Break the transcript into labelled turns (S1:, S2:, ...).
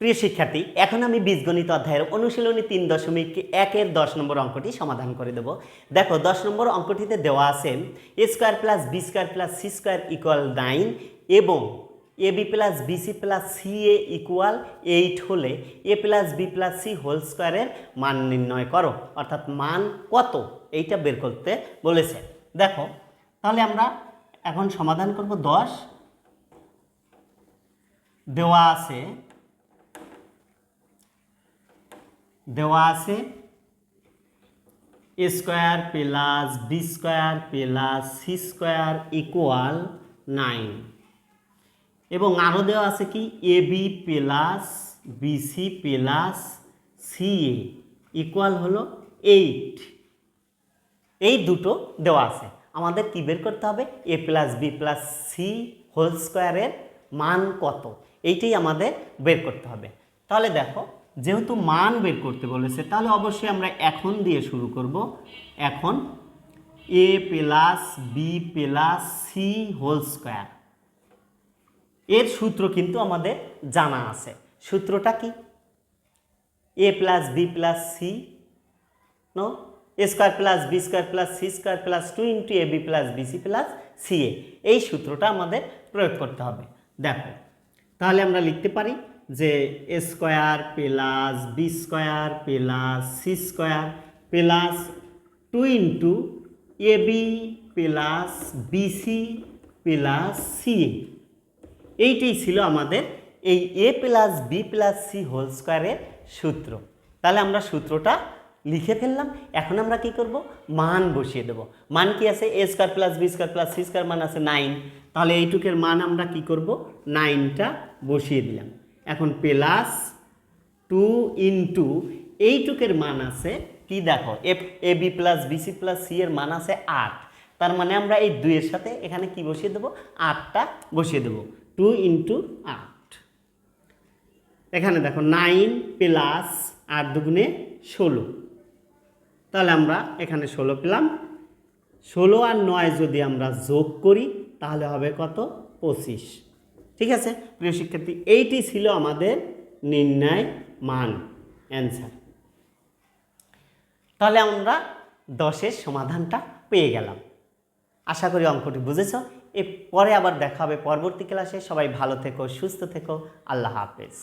S1: প্রিয় শিক্ষার্থী, এখন আমি বীজগণিত অধ্যায়ের অনুশীলনী 3.1-এর 10 নম্বর অঙ্কটি সমাধান করে দেব। দেখো 10 নম্বর অঙ্কটিতে দেওয়া আছে a square plus b square plus c square equal 9 এবং ab plus bc plus ca equal 8 হলে a plus b plus c whole স্কয়ারের মান নির্ণয় করো, অর্থাৎ মান কত এইটা বের করতে বলেছে। দেখো তাহলে আমরা এখন সমাধান করব। 10 দেওয়া আছে a square plus b square plus c square equal 9 এবং আরও দেওয়া আছে কি ab plus bc plus ca equal হলো 8। এই দুটো দেওয়া আছে, আমাদের কি বের করতে হবে? a plus b plus c whole স্কয়ারের মান কত এইটাই আমাদের বের করতে হবে। তাহলে দেখো যেহেতু মান বের করতে বলেছে তাহলে অবশ্যই আমরা এখন দিয়ে শুরু করব। এখন a plus b plus c whole square এর সূত্র কিন্তু আমাদের জানা আছে। সূত্রটা কি? a plus b plus c নো a square plus b square plus c square plus 2 into ab plus bc plus ca, এই সূত্রটা আমাদের প্রয়োগ করতে হবে। দেখো তাহলে আমরা লিখতে পারি যে a square plus b square plus c square plus 2 into ab plus bc plus ca, এইটাই ছিল আমাদের এই a plus b plus c whole স্কয়ারের সূত্র। তাহলে আমরা সূত্রটা লিখে ফেললাম। এখন আমরা কি করব? মান বসিয়ে দেব। মান কি আছে? a square plus b square plus c square মান আছে 9, তাহলে এইটুকের মান আমরা কি করব? 9টা বসিয়ে দিলাম। এখন প্লাস 2 ইন্টু এইটুকের মান আছে কি? দেখো a b plus bc plus c এর মান আছে 8, তার মানে আমরা এই 2 এর সাথে এখানে কি বসিয়ে দেব? 8টা বসিয়ে দেব। 2 ইন্টু 8, এখানে দেখো 9 প্লাস 8 দুগুণে 16, তাহলে আমরা এখানে 16 পেলাম। 16 আর 9 যদি আমরা যোগ করি তাহলে হবে কত? 25। ঠিক আছে প্রিয় শিক্ষার্থী, এইটি ছিল আমাদের নির্ণয় মান, অ্যান্সার। তাহলে আমরা 10-এর সমাধানটা পেয়ে গেলাম। আশা করি অঙ্কটি বুঝেছ। এরপরে আবার দেখা হবে পরবর্তী ক্লাসে। সবাই ভালো থেকো, সুস্থ থেকো, আল্লাহ হাফেজ।